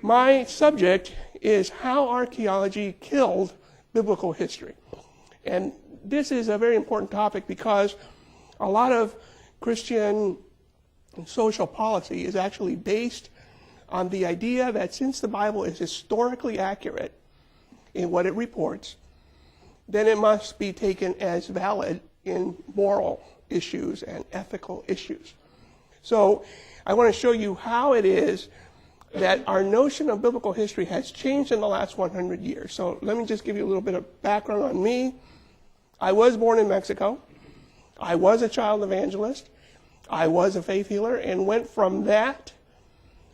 My subject is how archaeology killed biblical history. And this is a very important topic because a lot of Christian social policy is actually based on the idea that since the Bible is historically accurate in what it reports, then it must be taken as valid in moral issues and ethical issues. So I want to show you how it is that our notion of biblical history has changed in the last 100 years. So let me just give you a little bit of background on me. I was born in Mexico. I was a child evangelist. I was a faith healer and went from that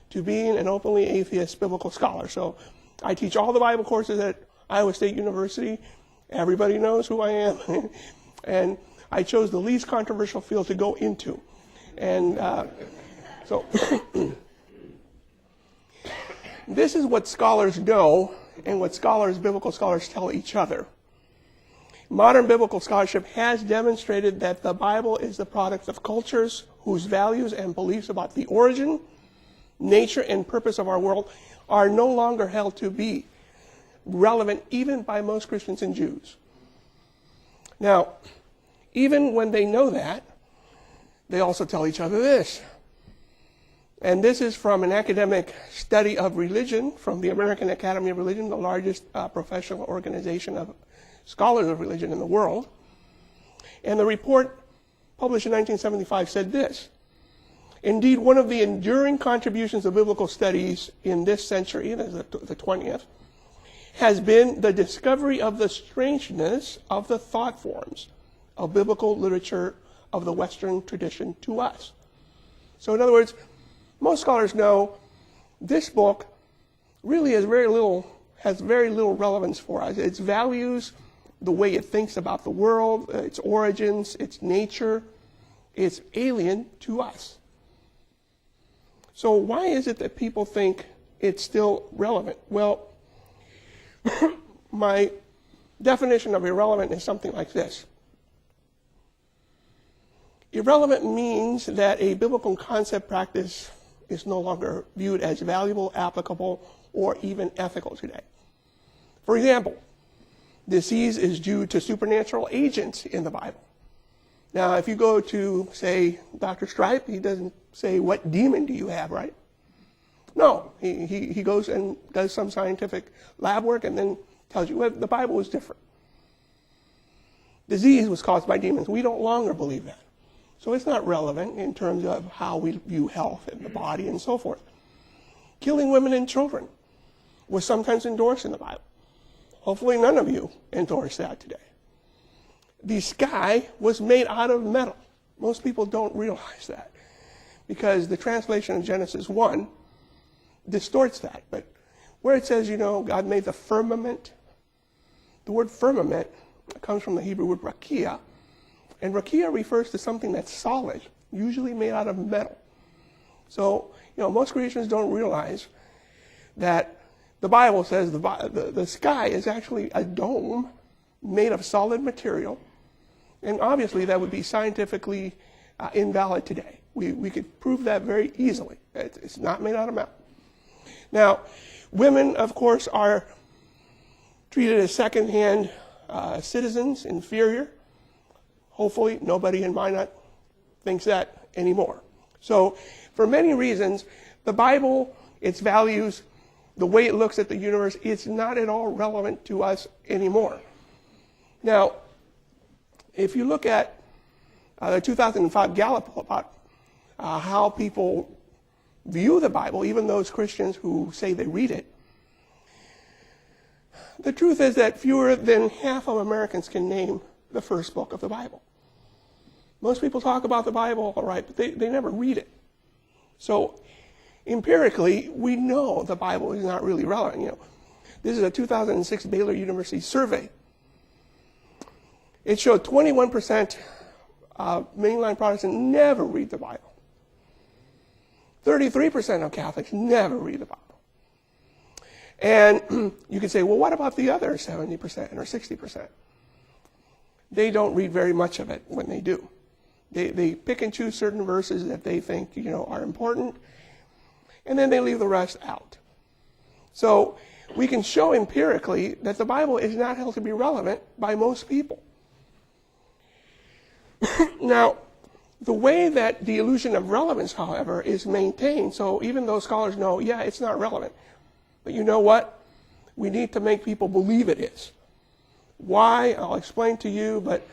to being an openly atheist biblical scholar. So I teach all the Bible courses at Iowa State University. Everybody knows who I am. And I chose the least controversial field to go into. And so this is what scholars know and what biblical scholars tell each other. Modern biblical scholarship has demonstrated that the Bible is the product of cultures whose values and beliefs about the origin, nature, and purpose of our world are no longer held to be relevant even by most Christians and Jews. Now, even when they know that, they also tell each other this. And this is from an academic study of religion from the American Academy of Religion, the largest professional organization of scholars of religion in the world. And the report published in 1975 said this: indeed, one of the enduring contributions of biblical studies in this century, the 20th, has been the discovery of the strangeness of the thought forms of biblical literature of the Western tradition to us. So in other words, most scholars know this book really has very little relevance for us. Its values, the way it thinks about the world, its origins, its nature, is alien to us. So why is it that people think it's still relevant? Well, my definition of irrelevant is something like this. Irrelevant means that a biblical concept practice is no longer viewed as valuable, applicable, or even ethical today. For example, disease is due to supernatural agents in the Bible. Now, if you go to, say, Dr. Stripe, he doesn't say, what demon do you have, right? No, he goes and does some scientific lab work and then tells you, well, the Bible is different. Disease was caused by demons. We don't longer believe that. So it's not relevant in terms of how we view health and the body and so forth. Killing women and children was sometimes endorsed in the Bible. Hopefully none of you endorse that today. The sky was made out of metal. Most people don't realize that because the translation of Genesis 1 distorts that. But where it says, God made the firmament, the word firmament comes from the Hebrew word rakia. And rakia refers to something that's solid, usually made out of metal. So, most Christians don't realize that the Bible says the sky is actually a dome made of solid material. And obviously that would be scientifically invalid today. We could prove that very easily. It's not made out of metal. Now, women, of course, are treated as second-hand citizens, inferior. Hopefully, nobody in Minot thinks that anymore. So, for many reasons, the Bible, its values, the way it looks at the universe, it's not at all relevant to us anymore. Now, if you look at the 2005 Gallup poll about how people view the Bible, even those Christians who say they read it, the truth is that fewer than half of Americans can name the first book of the Bible. Most people talk about the Bible, all right, but they never read it. So empirically, we know the Bible is not really relevant. This is a 2006 Baylor University survey. It showed 21% of mainline Protestants never read the Bible. 33% of Catholics never read the Bible. And you could say, well, what about the other 70% or 60%? They don't read very much of it when they do. They pick and choose certain verses that they think, are important, and then they leave the rest out. So we can show empirically that the Bible is not held to be relevant by most people. Now, the way that the illusion of relevance, however, is maintained, so even though scholars know, yeah, it's not relevant, but you know what? We need to make people believe it is. Why? I'll explain to you, but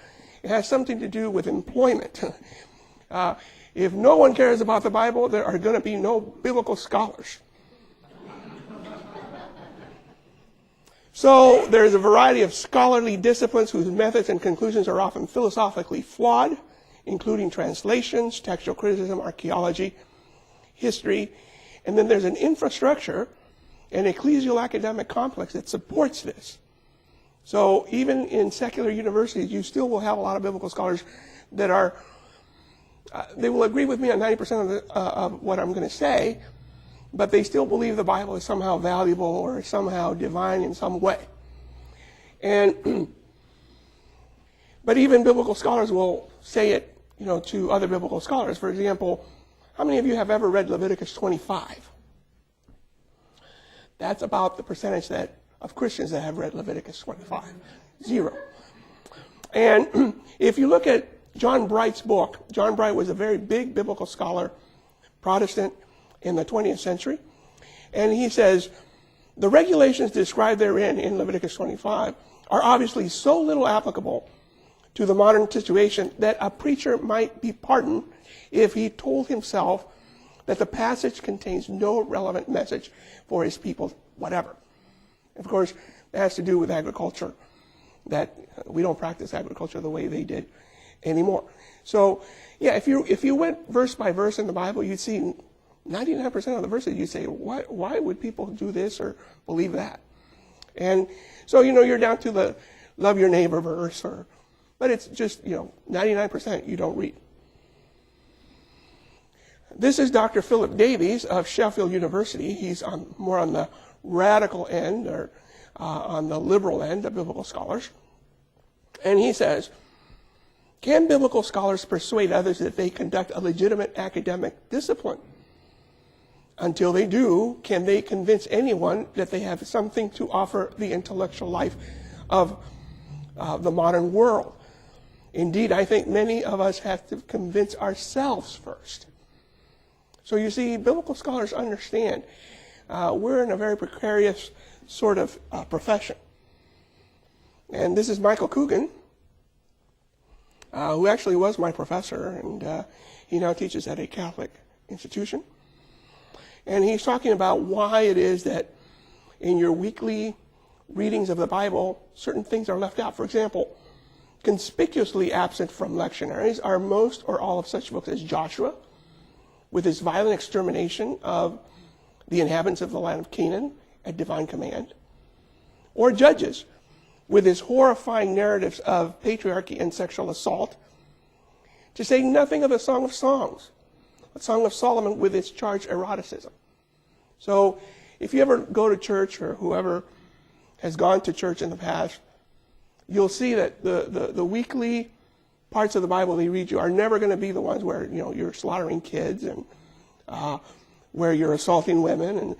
it has something to do with employment. If no one cares about the Bible, there are going to be no biblical scholars. So there's a variety of scholarly disciplines whose methods and conclusions are often philosophically flawed, including translations, textual criticism, archaeology, history, and then there's an infrastructure, an ecclesial academic complex that supports this. So even in secular universities, you still will have a lot of biblical scholars that are, they will agree with me on 90% of what I'm going to say, but they still believe the Bible is somehow valuable or somehow divine in some way. And but even biblical scholars will say it, to other biblical scholars. For example, how many of you have ever read Leviticus 25? That's about the percentage of Christians that have read Leviticus 25. 0. And if you look at John Bright's book, John Bright was a very big biblical scholar, Protestant, in the 20th century. And he says, the regulations described therein in Leviticus 25 are obviously so little applicable to the modern situation that a preacher might be pardoned if he told himself that the passage contains no relevant message for his people, whatever. Of course, it has to do with agriculture, that we don't practice agriculture the way they did anymore. So, yeah, if you went verse by verse in the Bible, you'd see 99% of the verses, you'd say, why would people do this or believe that? And so, you're down to the love your neighbor verse, but it's just, 99% you don't read. This is Dr. Philip Davies of Sheffield University. He's more on the radical end, or on the liberal end of biblical scholars. And he says, can biblical scholars persuade others that they conduct a legitimate academic discipline? Until they do, can they convince anyone that they have something to offer the intellectual life of the modern world? Indeed, I think many of us have to convince ourselves first. So you see, biblical scholars understand we're in a very precarious sort of profession. And this is Michael Coogan, who actually was my professor, and he now teaches at a Catholic institution. And he's talking about why it is that in your weekly readings of the Bible, certain things are left out. For example, conspicuously absent from lectionaries are most or all of such books as Joshua, with his violent extermination of the inhabitants of the land of Canaan at divine command, or Judges, with his horrifying narratives of patriarchy and sexual assault, to say nothing of the Song of Songs, a Song of Solomon with its charged eroticism. So if you ever go to church, or whoever has gone to church in the past, you'll see that the weekly parts of the Bible they read you are never going to be the ones where you're slaughtering kids and where you're assaulting women. And